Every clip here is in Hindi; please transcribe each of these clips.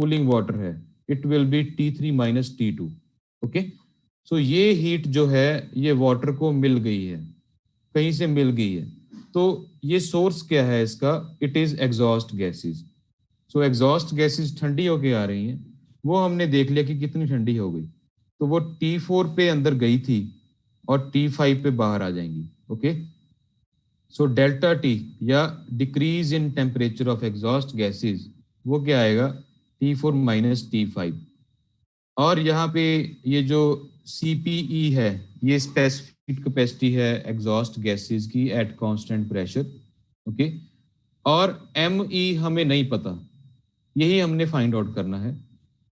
कूलिंग वाटर है, it will be T3 minus T2। Okay, so ये हीट जो है ये वाटर को मिल गई है, कहीं से मिल गई है। तो ये सोर्स क्या है इसका? It is exhaust gases. So exhaust gases ठंडी होके आ रही हैं, वो हमने देख लिया कि कितनी ठंडी हो गई। तो वो T4 पे अंदर गई थी और T5 पे बाहर आ जाएंगी। ओके, सो डेल्टा टी या decrease in temperature of exhaust gases, वो क्या आएगा? T4 minus T5। और यहाँ पे ये जो CPE है, ये स्पेसिफिक कैपेसिटी है एग्जॉस्ट गैसेस की एट कांस्टेंट प्रेशर। ओके, और ME हमें नहीं पता, यही हमने फाइंड आउट करना है।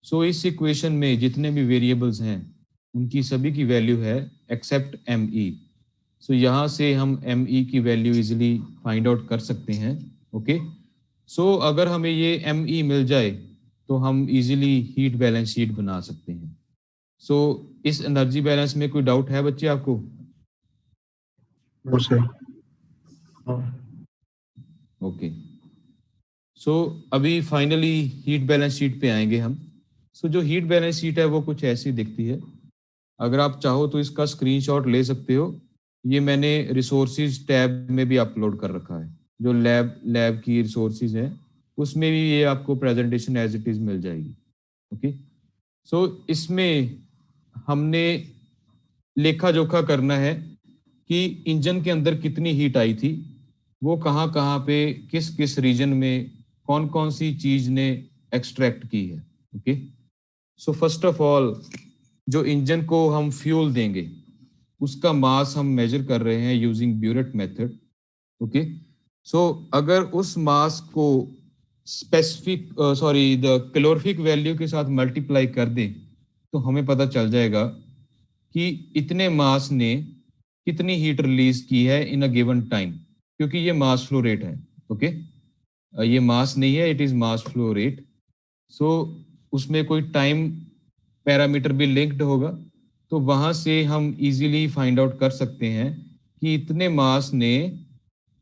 सो इस इक्वेशन में जितने भी वेरिएबल्स हैं उनकी सभी की वैल्यू है एक्सेप्ट ME। सो यहाँ से हम ME की वैल्यू इजीली फाइंड आउट कर सकते हैं। ओके, सो अगर हमें ये ME मिल जाए तो हम इजीली हीट बैलेंस शीट बना सकते हैं। सो इस एनर्जी बैलेंस में कोई डाउट है बच्चे आपको? No sir. ओके, सो अभी फाइनली हीट बैलेंस शीट पे आएंगे हम। सो जो हीट बैलेंस शीट है वो कुछ ऐसी दिखती है। अगर आप चाहो तो इसका स्क्रीनशॉट ले सकते हो, ये मैंने रिसोर्सेज टैब में भी अपलोड कर रखा है। जो लैब की रिसोर्सेज है उसमें भी ये आपको प्रेजेंटेशन एज इट इज मिल जाएगी। ओके, सो इसमें हमने लेखा जोखा करना है कि इंजन के अंदर कितनी हीट आई थी, वो कहाँ कहाँ पे किस किस रीजन में कौन कौन सी चीज ने एक्सट्रैक्ट की है। Okay, so first of all जो इंजन को हम फ्यूल देंगे उसका मास हम मेजर कर रहे हैं using burette method. Okay, so अगर उस मास को स्पेसिफिक द कैलोरीफिक वैल्यू के साथ मल्टीप्लाई कर दें तो हमें पता चल जाएगा कि इतने मास ने कितनी हीट रिलीज की है इन अ गिवन टाइम, क्योंकि ये मास फ्लो रेट है। ओके, ये मास नहीं है, it is mass flow rate. So उसमें कोई टाइम पैरामीटर भी लिंक्ड होगा, तो वहां से हम इजीली फाइंड आउट कर सकते हैं कि इतने मास ने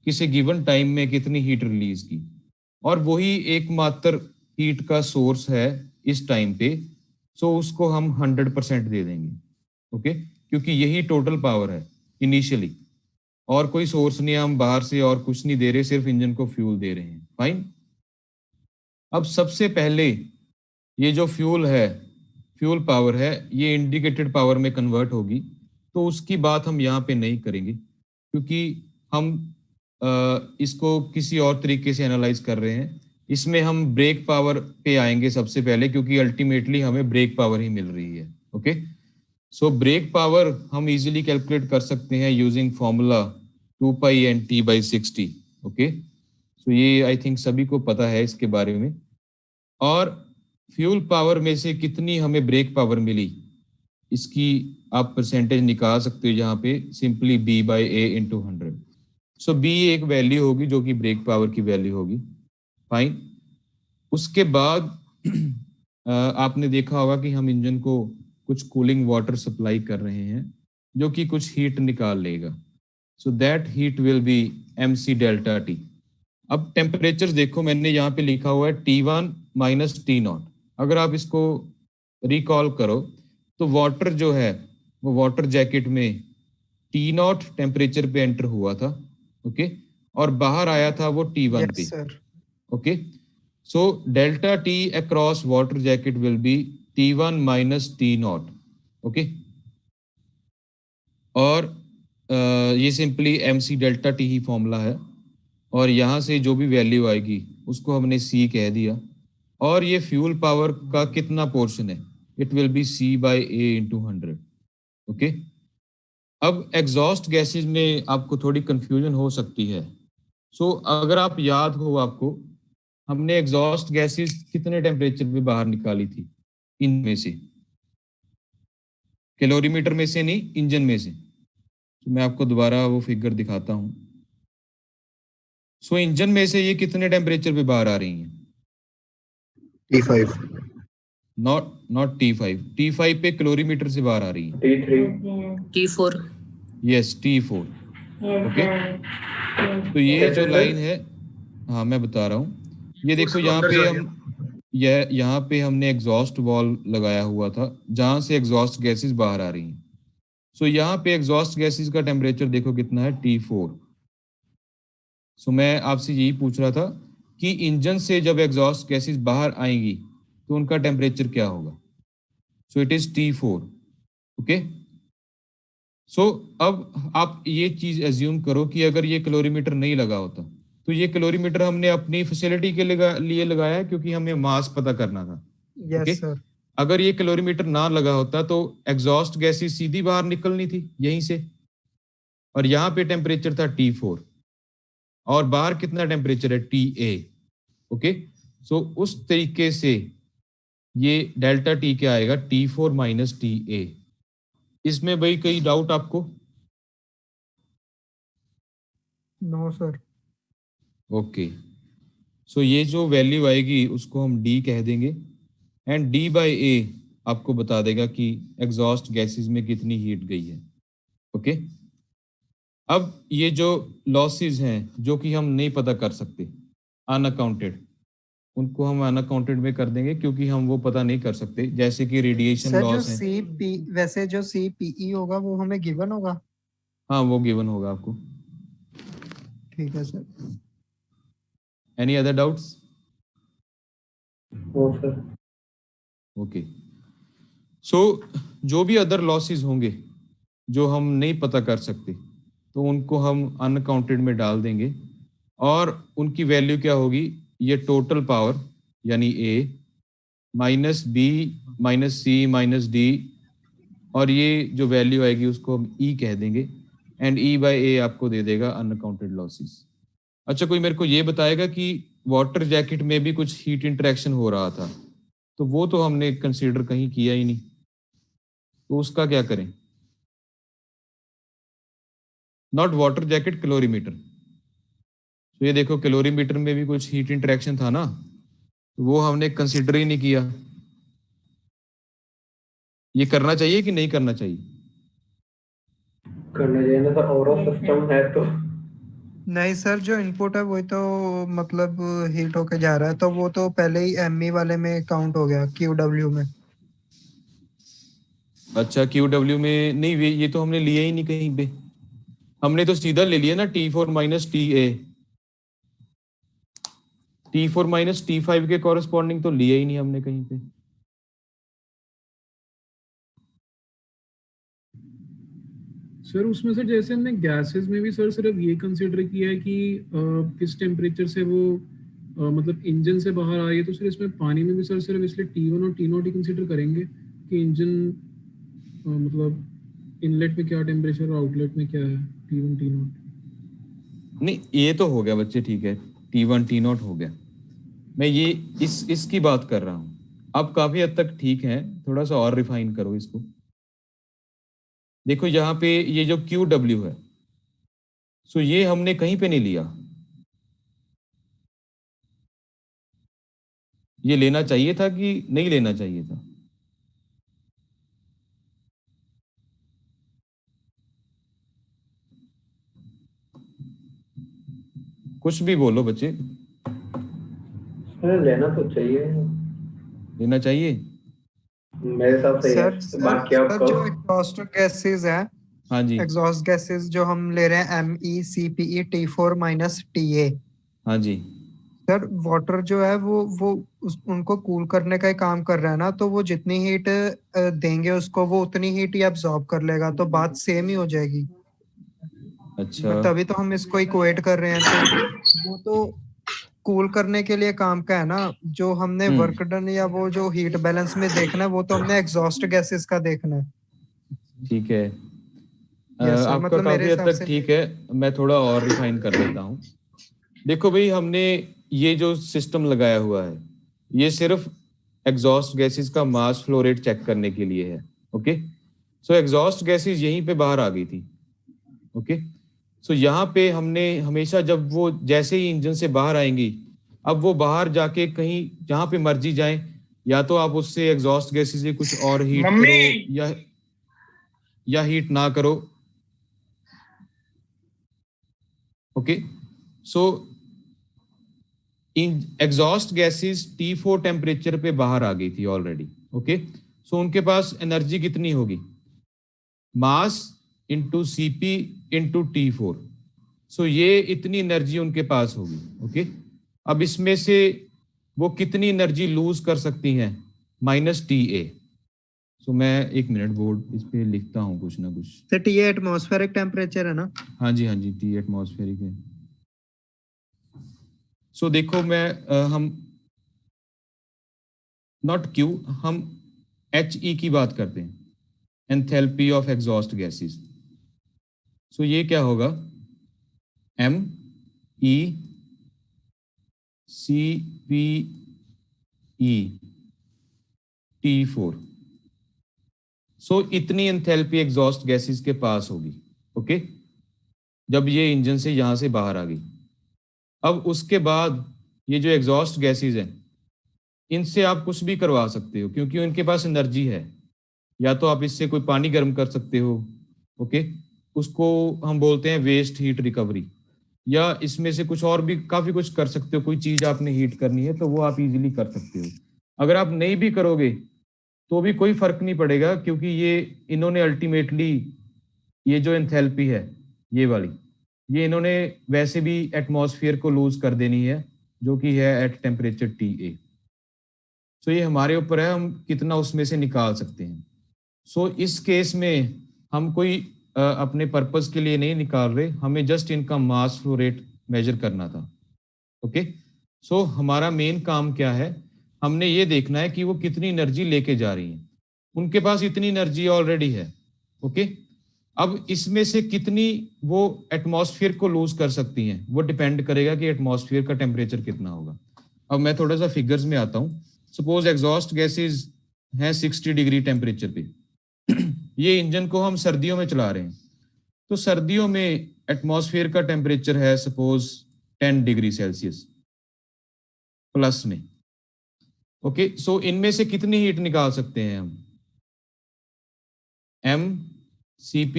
किसी गिवन टाइम में कितनी हीट रिलीज की, और वही एकमात्र हीट का सोर्स है इस टाइम पे। सो उसको हम 100% दे देंगे। ओके, क्योंकि यही टोटल पावर है इनिशियली, और कोई सोर्स नहीं है, हम बाहर से और कुछ नहीं दे रहे, सिर्फ इंजन को फ्यूल दे रहे हैं। फाइन। अब सबसे पहले ये जो फ्यूल है, फ्यूल पावर है, ये इंडिकेटेड पावर में कन्वर्ट होगी, तो उसकी बात हम यहाँ पे नहीं करेंगे क्योंकि हम इसको किसी और तरीके से एनालाइज कर रहे हैं। इसमें हम ब्रेक पावर पे आएंगे सबसे पहले, क्योंकि अल्टीमेटली हमें ब्रेक पावर ही मिल रही है। ओके, सो ब्रेक पावर हम इजीली कैलकुलेट कर सकते हैं using formula 2πNT/60। Okay, so ये आई थिंक सभी को पता है इसके बारे में। और फ्यूल पावर में से कितनी हमें ब्रेक पावर मिली, इसकी आप परसेंटेज निकाल सकते हो यहाँ पे, सिंपली B/A × 100। सो B एक वैल्यू होगी जो कि ब्रेक पावर की वैल्यू होगी। फाइन। उसके बाद आपने देखा होगा कि हम इंजन को कुछ कूलिंग वाटर सप्लाई कर रहे हैं जो कि कुछ हीट निकाल लेगा। So that heat will be MC delta T. अब टेम्परेचर देखो, मैंने यहाँ पे लिखा हुआ है T1 माइनस T0। अगर आप इसको रिकॉल करो तो वाटर जो है वो वाटर जैकेट में T0 टेम्परेचर पे एंटर हुआ था। ओके, और बाहर आया था वो T1 पे। Yes sir. Okay, so delta T across water jacket will be T1 minus T0। Okay, और ये सिंपली MC डेल्टा टी ही फॉर्मूला है, और यहाँ से जो भी वैल्यू आएगी उसको हमने C कह दिया। और ये फ्यूल पावर का कितना पोर्शन है, it will B C/A × 100। Okay, अब एग्जॉस्ट गैसेस में आपको थोड़ी कंफ्यूजन हो सकती है। सो अगर आप याद हो आपको, हमने एग्जॉस्ट गैसेस कितने टेम्परेचर पे बाहर निकाली थी इनमें से? कैलोरीमीटर में से नहीं, इंजन में से। तो मैं आपको दोबारा वो फिगर दिखाता हूँ। सो इंजन में से ये कितने टेम्परेचर पे बाहर आ रही हैं? T5। नॉट T5 पे कैलोरीमीटर से बाहर आ रही है। T4। Yes, T4। ओके, तो ये जो लाइन है, हाँ मैं बता रहा हूँ, ये देखो यहाँ पे हम यह यहाँ पे हमने एग्जॉस्ट वॉल्व लगाया हुआ था जहां से एग्जॉस्ट गैसेस बाहर आ रही हैं। सो यहाँ पे एग्जॉस्ट गैसेस का टेम्परेचर देखो कितना है, T4। सो मैं आपसे यही पूछ रहा था कि इंजन से जब एग्जॉस्ट गैसेस बाहर आएंगी तो उनका टेम्परेचर क्या होगा। So it is T4। Okay, so अब आप ये चीज एज्यूम करो कि अगर ये कैलोरीमीटर नहीं लगा होता, तो ये कैलोरीमीटर हमने अपनी फैसिलिटी के लिए लगाया है क्योंकि हमें मास पता करना था। Okay, yes sir. अगर ये कैलोरीमीटर ना लगा होता तो एग्जॉस्ट गैसेस सीधी बाहर निकलनी थी यहीं से, और यहाँ पे टेम्परेचर था T4 और बाहर कितना टेम्परेचर है, TA। ओके, सो उस तरीके से ये डेल्टा टी क्या आएगा, T4 माइनस TA। इसमें भाई कोई डाउट आपको? No sir. ओके, सो ये जो वैल्यू आएगी उसको हम D कह देंगे, एंड D/A आपको बता देगा कि एग्जॉस्ट गैसेस में कितनी हीट गई है। ओके, अब ये जो लॉसेस हैं जो कि हम नहीं पता कर सकते, अनअकाउंटेड, उनको हम अनअकाउंटेड में कर देंगे क्योंकि हम वो पता नहीं कर सकते, जैसे कि रेडिएशन सर जो लॉस है। वैसे जो CPE होगा वो हमें गिवन होगा। हाँ, वो गिवन होगा आपको। ठीक है sir. Any other doubts? No sir. Okay, so जो भी अदर लॉसेस होंगे जो हम नहीं पता कर सकते, तो उनको हम अनकाउंटेड में डाल देंगे, और उनकी वैल्यू क्या होगी, ये टोटल पावर यानी A minus B minus C minus D, और ये जो वैल्यू आएगी उसको हम E कह देंगे, एंड E/A आपको दे देगा अनकाउंटेड लॉसेस। अच्छा, कोई मेरे को ये बताएगा कि वाटर जैकेट में भी कुछ हीट इंटरेक्शन हो रहा था, तो वो तो हमने कंसीडर कहीं किया ही नहीं, तो उसका क्या करें? Not water jacket, calorimeter. तो ये देखो कैलोरीमीटर में भी कुछ हीट इंटरेक्शन था ना, तो वो हमने कंसीडर ही नहीं किया। ये करना चाहिए कि नहीं करना चाहिए? करना चाहिए ना सर, ओवरऑल सिस्टम है तो। नहीं सर, जो इनपुट है वही तो मतलब हीट होके जा रहा है, तो वो तो पहले ही ME वाले में काउंट हो गया, QW में। अच्छा, QW में नहीं, ये तो हमने लिया ही नहीं कहीं पे, हमने तो सीधा ले लिया ना T4 minus TA। T4 minus T5 के कॉरेस्पॉन्डिंग तो लिया ही नहीं हमने कहीं पे। सर उसमें सर जैसे हमने गैसेस में भी सर सिर्फ ये कंसिडर किया है कि किस टेम्परेचर से वो मतलब इंजन से बाहर आ रही है, तो सर इसमें पानी में भी सर सिर्फ इसलिए T1 और T0 ही कंसिडर करेंगे कि इंजन मतलब इनलेट में क्या टेम्परेचर और आउटलेट में क्या है, T1 T0। नहीं, ये तो हो गया बच्चे, ठीक है, T1 T0 हो गया। मैं ये इसकी बात कर रहा हूँ। अब काफी हद तक ठीक है, थोड़ा सा और रिफाइन करो इसको। देखो यहाँ पे ये जो QW है, सो ये हमने कहीं पे नहीं लिया। ये लेना चाहिए था कि नहीं लेना चाहिए था? कुछ भी बोलो बच्चे। सर लेना तो चाहिए, लेना चाहिए। मेरे हिसाब से सर है, सर बाकी सर आपको। जो एग्जॉस्ट गैसेस है, हाँ जी, एग्जॉस्ट गैसेस जो हम ले रहे हैं MECPE T4 माइनस TA। हाँ जी। सर वाटर जो है वो उनको कूल करने का ही काम कर रहा है ना, तो वो जितनी हीट देंगे उसको वो उतनी हीट ही अब्सॉर्ब कर लेगा, तो बात सेम ही हो जाएगी। अच्छा, तभी तो हम इसको इक्वेट कर रहे हैं, तो वो तो कूल करने के लिए काम का है ना। जो हमने वर्क डन या वो जो हीट बैलेंस में देखना है वो तो हमने एग्जॉस्ट गैसेस का देखना है। ठीक है। यस सर, आपका मतलब मेरे काफी हद हिसाब तक से ठीक है, मैं थोड़ा और रिफाइन कर देता हूँ। देखो भाई, हमने ये जो सिस्टम लगाया हुआ है, ये सिर्फ एग्जॉस्ट गैसेस का मास फ्लो रेट चेक करने के लिए है। ओके, सो एग्जॉस्ट गैसेस यहीं पे बाहर आ गई थी। ओके, सो यहाँ पे हमने हमेशा जब वो जैसे ही इंजन से बाहर आएंगी, अब वो बाहर जाके कहीं जहाँ पे मर्जी जाए, या तो आप उससे एग्जॉस्ट गैसेस से कुछ और हीट करो या हीट ना करो। ओके, सो एग्जॉस्ट गैसेस T4 टेम्परेचर पे बाहर आ गई थी ऑलरेडी। ओके, सो उनके पास एनर्जी कितनी होगी, mass into Cp into T4। सो ये इतनी एनर्जी उनके पास होगी। ओके, अब इसमें से वो कितनी एनर्जी लूज कर सकती हैं, -TA। सो मैं एक मिनट बोर्ड इस पे लिखता हूँ कुछ ना कुछ। तो टी एटमॉस्फेरिक टेम्परेचर है ना? हाँ जी, हाँ जी, T एटमॉस्फेरिक है। सो देखो हम नॉट Q, हम HE की बात करते हैं, एंथैल्पी ऑफ एग्जॉस्ट गैसेस। सो ये क्या होगा, MECPE T4। सो इतनी एंथैल्पी एग्जॉस्ट गैसेस के पास होगी। ओके, जब ये इंजन से यहां से बाहर आ गई। अब उसके बाद ये जो एग्जॉस्ट गैसेस हैं, इनसे आप कुछ भी करवा सकते हो क्योंकि उनके पास एनर्जी है। या तो आप इससे कोई पानी गर्म कर सकते हो, ओके, उसको हम बोलते हैं वेस्ट हीट रिकवरी, या इसमें से कुछ और भी काफी कुछ कर सकते हो। कोई चीज आपने हीट करनी है तो वो आप इजीली कर सकते हो। अगर आप नहीं भी करोगे तो भी कोई फर्क नहीं पड़ेगा, क्योंकि ये इन्होंने अल्टीमेटली ये जो एंथैल्पी है ये वाली, ये इन्होंने वैसे भी एटमॉस्फेयर को लूज कर देनी है, जो कि है एट टेम्परेचर TA। सो ये हमारे ऊपर है, हम कितना उसमें से निकाल सकते हैं। सो इस केस में हम कोई अपने पर्पस के लिए नहीं निकाल रहे, हमें जस्ट इनका मास फ्लो रेट मेजर करना था। ओके, सो हमारा मेन काम क्या है, हमने ये देखना है कि वो कितनी एनर्जी लेके जा रही हैं। उनके पास इतनी एनर्जी ऑलरेडी है। ओके, अब इसमें से कितनी वो एटमॉस्फेयर को लूज कर सकती हैं, वो डिपेंड करेगा कि एटमॉस्फेयर का टेम्परेचर कितना होगा। अब मैं थोड़ा सा फिगर्स में आता हूँ। सपोज एग्जॉस्ट गैसेस हैं 60 डिग्री टेम्परेचर पे। ये इंजन को हम सर्दियों में चला रहे हैं, तो सर्दियों में एटमॉस्फेयर का टेम्परेचर है सपोज 10 डिग्री सेल्सियस प्लस में। ओके, सो इनमें से कितनी हीट निकाल सकते हैं हम, MCP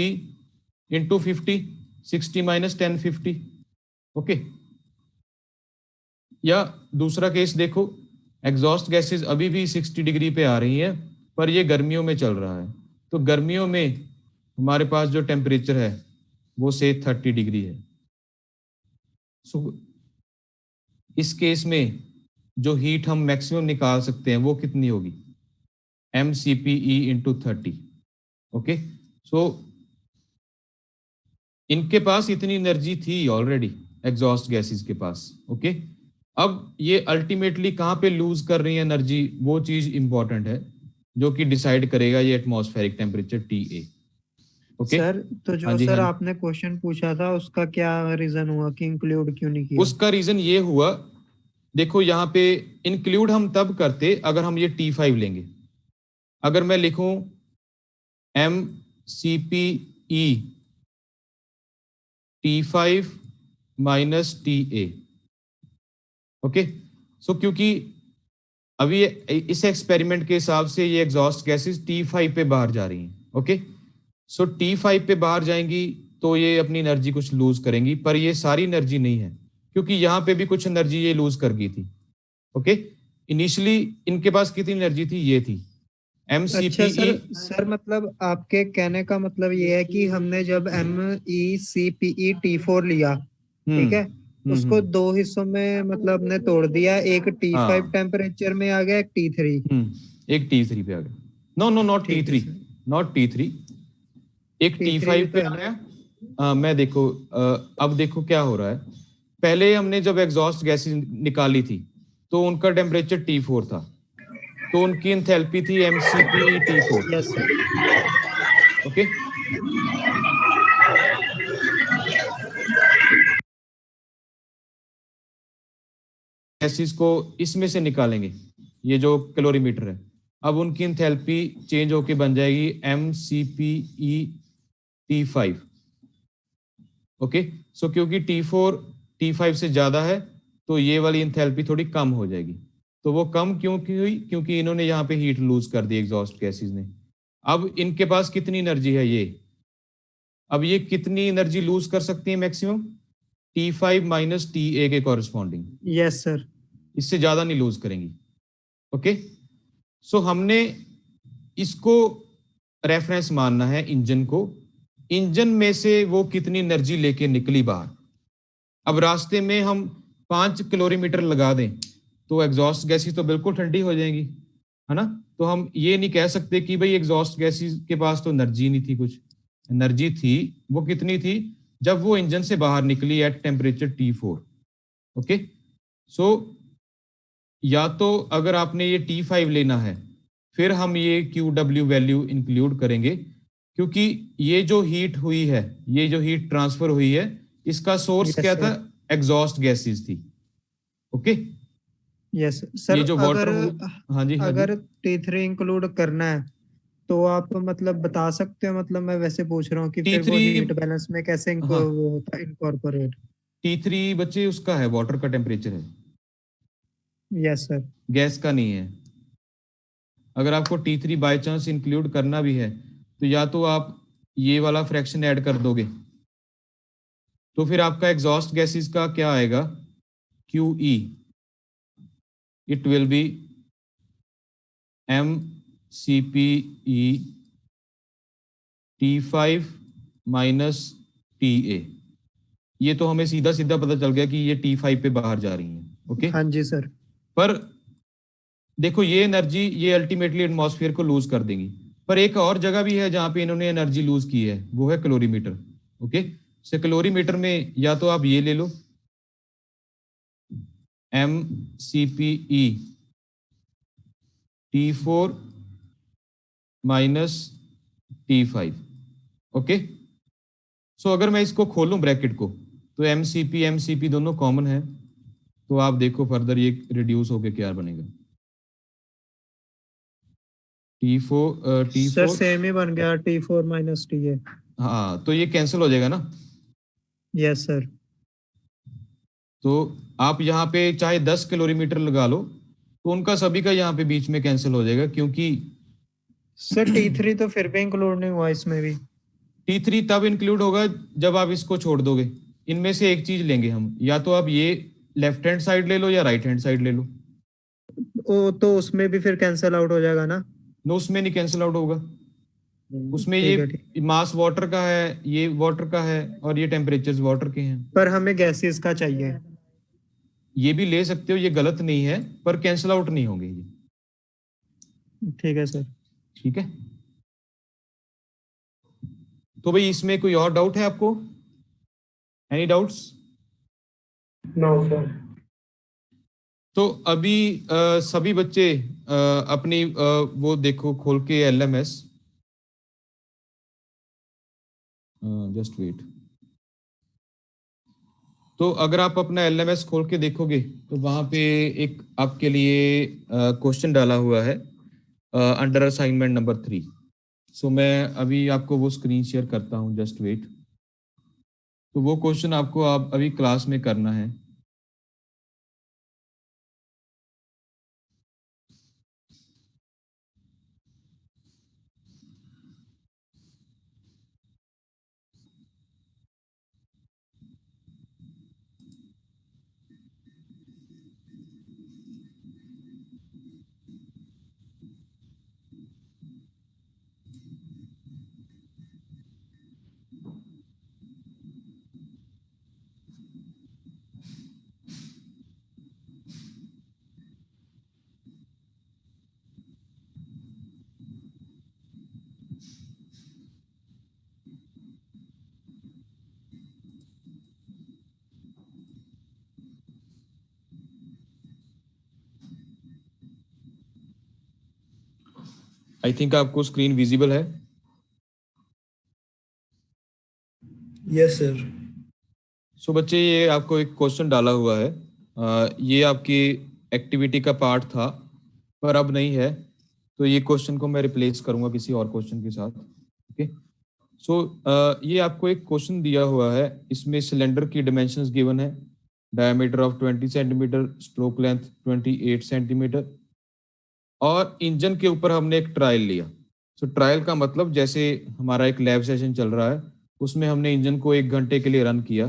इंटू 50, 60 माइनस 10 50। ओके, या दूसरा केस देखो, एग्जॉस्ट गैसेस अभी भी 60 डिग्री पे आ रही है, पर ये गर्मियों में चल रहा है। तो गर्मियों में हमारे पास जो टेम्परेचर है वो से 30 डिग्री है। सो इस केस में जो हीट हम मैक्सिमम निकाल सकते हैं वो कितनी होगी, MCPE इंटू 30। ओके, सो इनके पास इतनी एनर्जी थी ऑलरेडी एग्जॉस्ट गैसेस के पास। ओके, अब ये अल्टीमेटली कहाँ पे लूज कर रही है एनर्जी, वो चीज इंपॉर्टेंट है जो कि डिसाइड करेगा ये atmospheric temperature TA। Okay, sir तो हाँ जो जी, सर हाँ, आपने क्वेश्चन पूछा था उसका क्या रीजन हुआ कि इंक्लूड क्यों नहीं किया? उसका रीजन ये हुआ, देखो यहाँ पे इंक्लूड हम तब करते अगर हम ये T5 लेंगे। अगर मैं लिखूं MCPE T5 minus TA। Okay, so क्योंकि अभी इस एक्सपेरिमेंट के हिसाब से ये एग्जॉस्ट गैसेस T5 पे बाहर जा रही हैं। ओके, सो T5 पे बाहर जाएंगी तो ये अपनी एनर्जी कुछ लूज करेंगी, पर ये सारी एनर्जी नहीं है, क्योंकि यहाँ पे भी कुछ एनर्जी ये लूज कर गई थी। ओके, इनिशियली इनके पास कितनी एनर्जी थी, ये थी अच्छा MCPE। सर मतलब आपके कहने का मतलब ये है कि हमने जब MECPE T4 लिया, ठीक है, उसको दो हिस्सों में मतलब हमने तोड़ दिया, एक T5 हाँ, टेम्परेचर में आ गया, एक T3। एक T3 पे आ गया। नो नो, नॉट ठीक है T3, सर, नॉट T3, एक T3 T5 भी पे तो है आ ना? गया। मैं देखो अब देखो क्या हो रहा है। पहले हमने जब एग्जॉस्ट गैसेस निकाली थी तो उनका टेम्परेचर T4 था, तो उनकी एंथैल्पी थी MCPE T4। Yes sir. Okay, gases को इसमें से निकालेंगे, ये जो कैलोरीमीटर है, अब उनकी एंथैल्पी चेंज होके बन जाएगी MCPE T5। ओके, सो क्योंकि T4 T5 से ज्यादा है तो ये वाली एंथैल्पी थोड़ी कम हो जाएगी। तो वो कम क्यों की हुई, क्योंकि इन्होंने यहाँ पे हीट लूज कर दी एग्जॉस्ट गैसेस ने। अब इनके पास कितनी एनर्जी है ये, अब ये कितनी एनर्जी लूज कर सकती है मैक्सिमम, T5 माइनस TA के कॉरेस्पॉन्डिंग। Yes sir. इससे ज्यादा नहीं लूज करेंगी। ओके, सो हमने इसको रेफरेंस मानना है इंजन को। इंजन में से वो कितनी एनर्जी लेके निकली बाहर। अब रास्ते में हम 5 कैलोरीमीटर लगा दें तो एग्जॉस्ट गैसेस तो बिल्कुल ठंडी हो जाएंगी, है ना। तो हम ये नहीं कह सकते कि भाई एग्जॉस्ट गैसेस के पास तो एनर्जी नहीं थी। कुछ एनर्जी थी, वो कितनी थी जब वो इंजन से बाहर निकली एट टेम्परेचर T4। ओके, सो या तो अगर आपने ये T5 लेना है फिर हम ये QW वैल्यू इंक्लूड करेंगे, क्योंकि ये जो हीट हुई है, ये जो हीट ट्रांसफर हुई है, इसका सोर्स Yes, क्या sir. था, एग्जॉस्ट गैसेस थी। ओके, यस सर, ये जो वाटर अगर हाँ जी हाँ अगर जी T3 इंक्लूड करना है तो आप मतलब बता सकते हो, मतलब मैं वैसे पूछ रहा हूँ कि फिर वो T3 हीट बैलेंस में कैसे हाँ वो होता है इनकॉर्पोरेट। T3 बच्चे उसका है, वाटर का टेम्परेचर है, यस सर। गैस का नहीं है। अगर आपको T3 बाय चांस इंक्लूड करना भी है तो या तो आप ये वाला फ्रैक्शन ऐड कर दोगे, तो फिर आपका एग्जॉस्ट गैसेस का क्या आएगा, QE, it will B MCPE T5 minus TA। ये तो हमें सीधा सीधा पता चल गया कि ये T5 पे बाहर जा रही हैं। ओके, हाँ जी सर। पर देखो ये एनर्जी ये अल्टीमेटली एटमॉस्फेयर को लूज कर देंगी, पर एक और जगह भी है जहां पे इन्होंने एनर्जी लूज की है, वो है कैलोरीमीटर। ओके, से कैलोरीमीटर में या तो आप ये ले लो MCPE T4 minus T5। Okay, so अगर मैं इसको खोलूं ब्रैकेट को तो MCP दोनों कॉमन है, तो आप देखो फर्दर ये रिड्यूस होके क्या बनेगा, सर T4 सेम ही बन गया, T4 माइनस TA। हाँ, तो ये कैंसिल हो जाएगा ना। Yes sir. तो आप यहाँ पे चाहे 10 कैलोरीमीटर लगा लो तो उनका सभी का यहाँ पे बीच में कैंसिल हो जाएगा, क्योंकि सर T3 तो फिर भी इंक्लूड नहीं हुआ इसमें भी। T3 तब इंक्लूड होगा जब आप इसको छोड़ दोगे। इनमें से एक चीज लेंगे हम, या तो आप ये लेफ्ट हैंड साइड ले लो या राइट हैंड साइड ले लो। ओ तो उसमें भी फिर कैंसिल आउट हो जाएगा ना। नो, उसमें नहीं कैंसिल आउट होगा, उसमें ठीक है ये ठीक। मास वाटर का है, ये वाटर का है, और ये टेम्परेचर वाटर के हैं। पर हमें गैसेस का चाहिए। ये भी ले सकते हो, ये गलत नहीं है, पर कैंसिल आउट नहीं होंगे ये। ठीक है सर। ठीक है, तो भाई इसमें कोई और डाउट है आपको, एनी डाउट्स? No sir. तो अभी सभी बच्चे अपनी वो देखो खोल के LMS, जस्ट वेट। तो अगर आप अपना LMS खोल के देखोगे तो वहां पे एक आपके लिए क्वेश्चन डाला हुआ है अंडर असाइनमेंट नंबर 3। सो मैं अभी आपको वो स्क्रीन शेयर करता हूँ, जस्ट वेट। तो वो क्वेश्चन आपको आप अभी क्लास में करना है। आई थिंक आपको स्क्रीन विजिबल है। Yes sir. सो बच्चे ये आपको एक क्वेश्चन डाला हुआ है, ये आपकी एक्टिविटी का पार्ट था पर अब नहीं है, तो ये क्वेश्चन को मैं रिप्लेस करूंगा किसी और क्वेश्चन के साथ। ओके, सो ये आपको एक क्वेश्चन दिया हुआ है, इसमें सिलेंडर की डायमेंशंस गिवन है, diameter of 20 centimetre, stroke length 28 centimetre, और इंजन के ऊपर हमने एक ट्रायल लिया। सो ट्रायल का मतलब जैसे हमारा एक लैब सेशन चल रहा है, उसमें हमने इंजन को 1 घंटे के लिए रन किया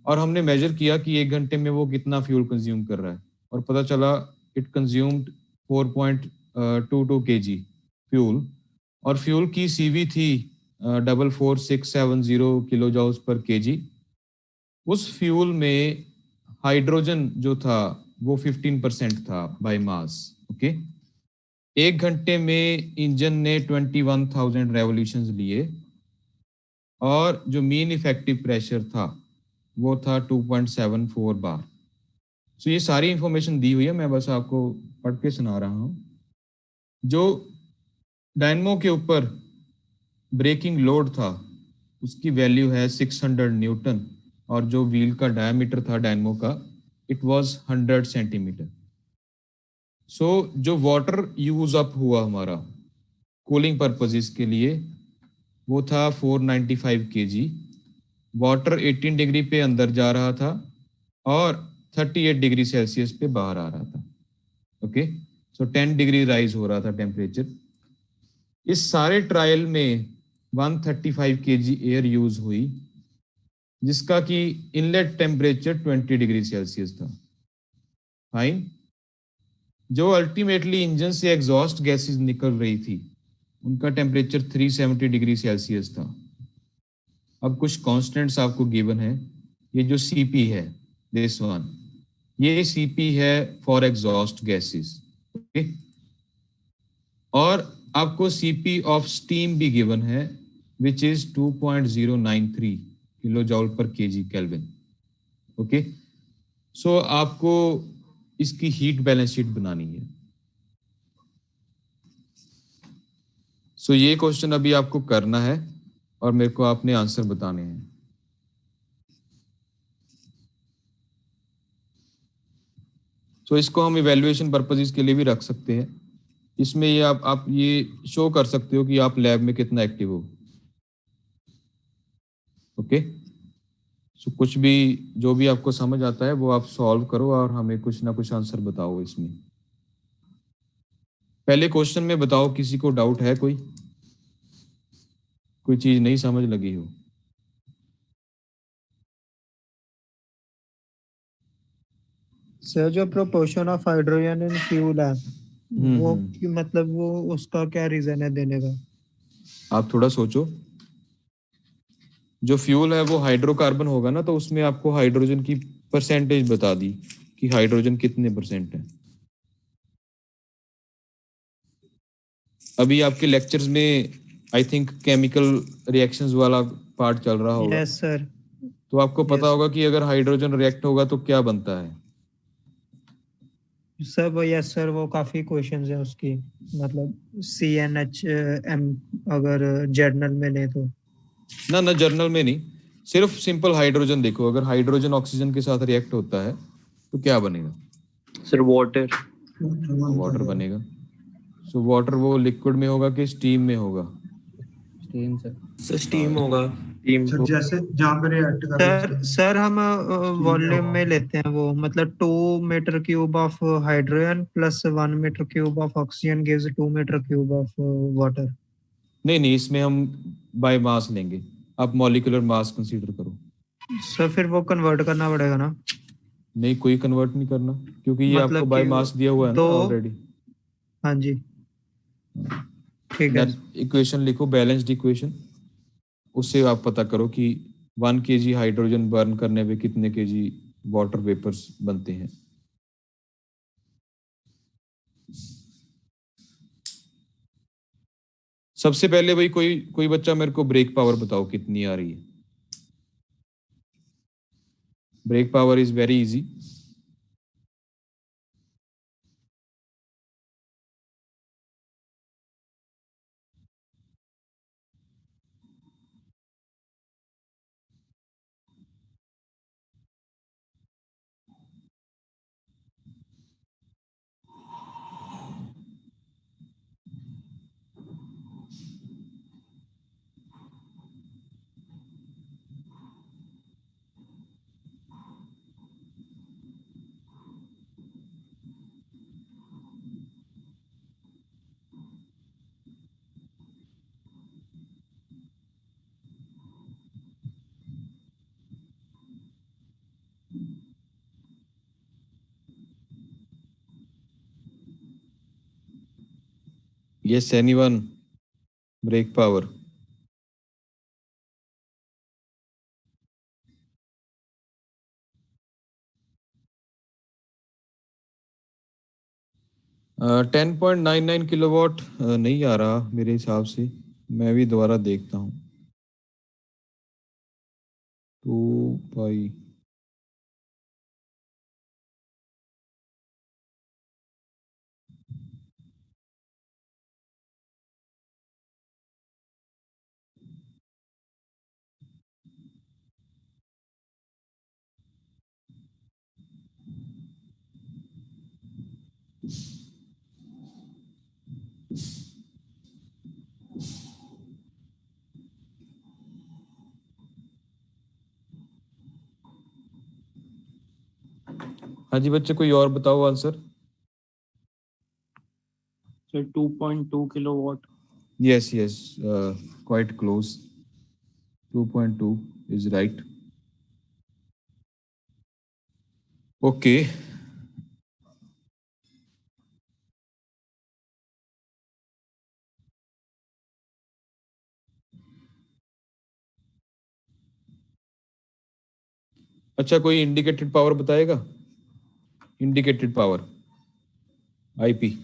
और हमने मेजर किया कि 1 घंटे में वो कितना फ्यूल कंज्यूम कर रहा है। और पता चला इट कंज्यूम्ड 4.22 kg फ्यूल, और फ्यूल की सीवी थी 44670 किलो जॉल्स पर केजी। उस फ्यूल में हाइड्रोजन जो था वो 15% था बाय मास। ओके, 1 घंटे में इंजन ने 21,000 रेवोल्यूशंस लिए और जो मीन इफेक्टिव प्रेशर था वो था 2.74 बार। सो ये सारी इंफॉर्मेशन दी हुई है, मैं बस आपको पढ़ के सुना रहा हूँ। जो डायनमो के ऊपर ब्रेकिंग लोड था उसकी वैल्यू है 600 न्यूटन, और जो व्हील का डायमीटर था डायनमो का इट वाज 100 सेंटीमीटर। सो जो वाटर यूज अप हुआ हमारा कूलिंग पर्पजेस के लिए वो था 495 kg। वाटर 18 डिग्री पे अंदर जा रहा था और 38 डिग्री सेल्सियस पे बाहर आ रहा था। ओके, सो 10 डिग्री राइज हो रहा था टेम्परेचर। इस सारे ट्रायल में 135 kg एयर यूज हुई जिसका कि इनलेट टेम्परेचर 20 डिग्री सेल्सियस था। फाइन। जो अल्टीमेटली इंजन से एग्जॉस्ट गैसेस निकल रही थी उनका टेम्परेचर 370 डिग्री सेल्सियस था। अब कुछ कांस्टेंट्स आपको गिवन है। ये जो सीपी है दिस वन, ये सीपी है फॉर एग्जॉस्ट गैसेस। ओके, और आपको सीपी ऑफ स्टीम भी गिवन है विच इज 2.093 किलो जॉल पर केजी केल्विन। ओके, सो आपको इसकी हीट बैलेंस शीट बनानी है। सो ये क्वेश्चन अभी आपको करना है और मेरे को आपने आंसर बताने हैं। सो इसको हम इवैल्यूएशन पर्पसेस के लिए भी रख सकते हैं। इसमें ये आप ये शो कर सकते हो कि आप लैब में कितना एक्टिव हो। ओके, सो कुछ भी जो भी आपको समझ आता है वो आप सॉल्व करो और हमें कुछ ना कुछ आंसर बताओ इसमें। पहले क्वेश्चन में बताओ किसी को डाउट है, कोई चीज नहीं समझ लगी हो। सर जो proportion of hydrogen in fuel है वो मतलब वो उसका क्या रीजन है देने का? आप थोड़ा सोचो। जो फ्यूल है वो हाइड्रोकार्बन होगा ना, तो उसमें आपको हाइड्रोजन की परसेंटेज बता दी कि हाइड्रोजन कितने परसेंट है। अभी आपके लेक्चर्स में आई थिंक केमिकल रिएक्शंस वाला पार्ट चल रहा होगा। Yes sir. तो आपको पता होगा कि अगर हाइड्रोजन रिएक्ट होगा तो क्या बनता है। सर वो यस सर, वो काफी क्वेश्चंस है उसकी, मतलब CnHm अगर जर्नल में ले तो। ना ना, जर्नल में नहीं, सिर्फ सिंपल हाइड्रोजन देखो। अगर हाइड्रोजन ऑक्सीजन के साथ रिएक्ट होता है तो क्या बनेगा? Sir water. वाटर बनेगा। सो वाटर वो लिक्विड में होगा कि स्टीम में होगा? Steam sir. सर स्टीम होगा। टीम सर जैसे जहाँ पे रिएक्ट कर रहे सर सर हम वॉल्यूम में लेते हैं वो, मतलब 2 metre cube of hydrogen plus 1 metre cube of oxygen gives 2 metre cube of water. नहीं नहीं, इसमें हम बाय मास लेंगे। आप मॉलिक्यूलर मास कंसीडर करो। सर फिर वो कन्वर्ट करना पड़ेगा ना? नहीं, कोई कन्वर्ट नहीं करना क्योंकि ये आपको मतलब बाय कि मास दिया हुआ है ना दो, ऑलरेडी। हाँ जी ठीक है। इक्वेशन लिखो, बैलेंस्ड इक्वेशन। उससे आप पता करो कि 1 kg हाइड्रोजन बर्न करने पे कितने kg वाटर वेपर्स बनते हैं। सबसे पहले भाई कोई कोई बच्चा मेरे को ब्रेक पावर बताओ कितनी आ रही है। Brake power is very easy. Yes, anyone? Brake power. uh, 10.99 kilowatt नहीं आ रहा मेरे हिसाब से, मैं भी दोबारा देखता हूँ। 2 पाई हाँ जी बच्चे, कोई और बताओ answer. Sir 2.2 kilowatt. Yes, yes, quite close. 2.2 is right. Okay. अच्छा, कोई इंडिकेटेड पावर बताएगा? Indicated power, IP.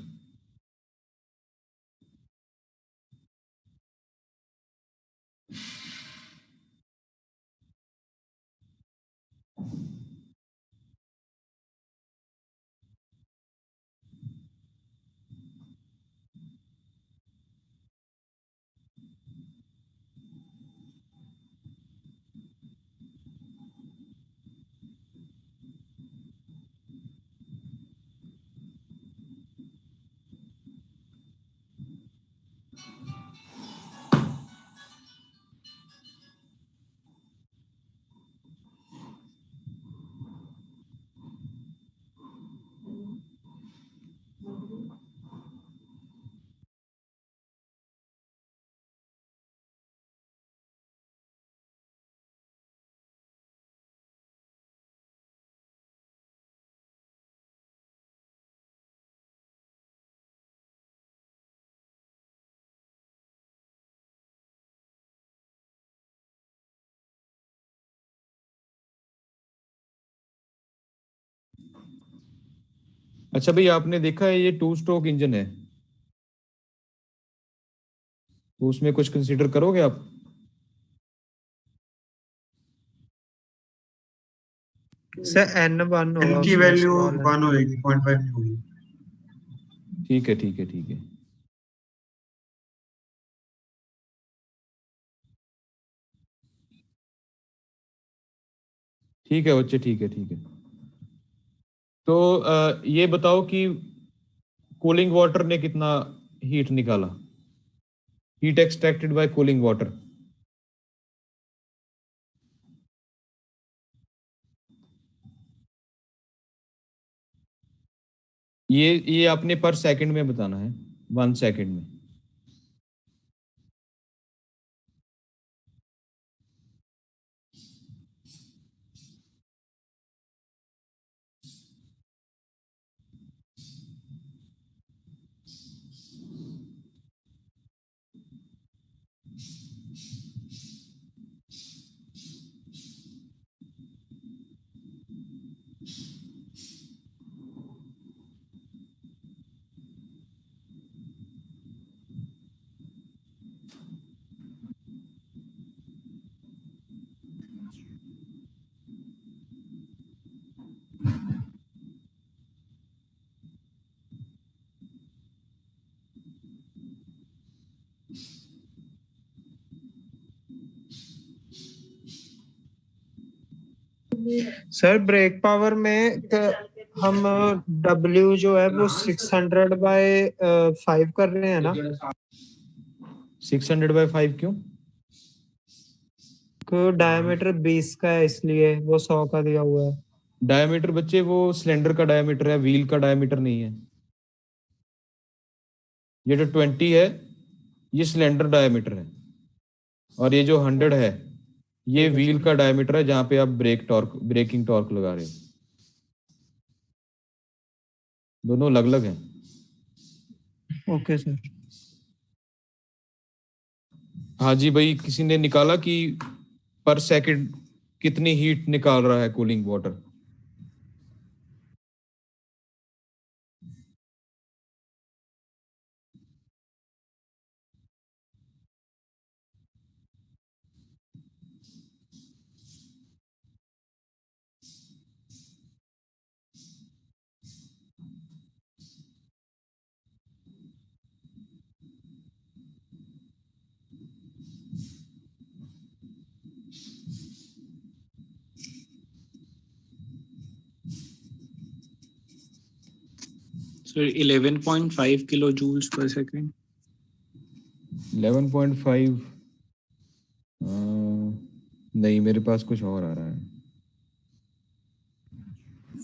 अच्छा भाई, आपने देखा है ये 2 स्ट्रोक इंजन है, तो उसमें कुछ कंसीडर करोगे आप? सर N1 एन होगा की उसमें, वैल्यू स्मॉल 1 होएगी, 0.5 नहीं होगी। ठीक है, ठीक है, ठीक है। ठीक है बच्चे, ठीक है, ठीक है। तो ये बताओ कि कूलिंग वाटर ने कितना हीट निकाला, heat extracted bye cooling water. ये आपने पर सेकंड में बताना है, 1 सेकंड में। सर ब्रेक पावर में हम W जो है वो 600/5 कर रहे हैं ना? 600/5 क्यों? डायमीटर 20 का है इसलिए वो 100 का दिया हुआ है। डायमीटर बच्चे वो सिलेंडर का डायमीटर है, व्हील का डायमीटर नहीं है। ये जो 20 है ये सिलेंडर डायमीटर है, और ये जो 100 है ये व्हील का डायमीटर है, जहां पे आप ब्रेकिंग टॉर्क लगा रहे हो। दोनों अलग अलग हैं। Okay sir. हाँ जी भाई, किसी ने निकाला कि पर सेकंड कितनी हीट निकाल रहा है cooling water? Sir, 11.5 kilojoules per second. 11.5 नहीं, मेरे पास कुछ और आ रहा है।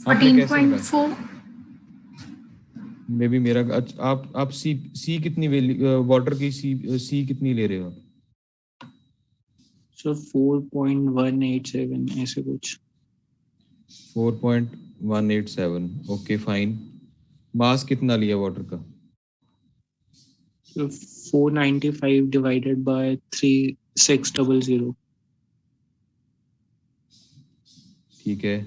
आपने कैसे निकाला? 14.4. मे बी मेरा आप सी कितनी वाटर की सी कितनी ले रहे हो आप? So 4.187 ऐसे कुछ. 4.187, ओके फाइन। मास कितना लिया वाटर का? So 495 divided by 3600. ठीक है,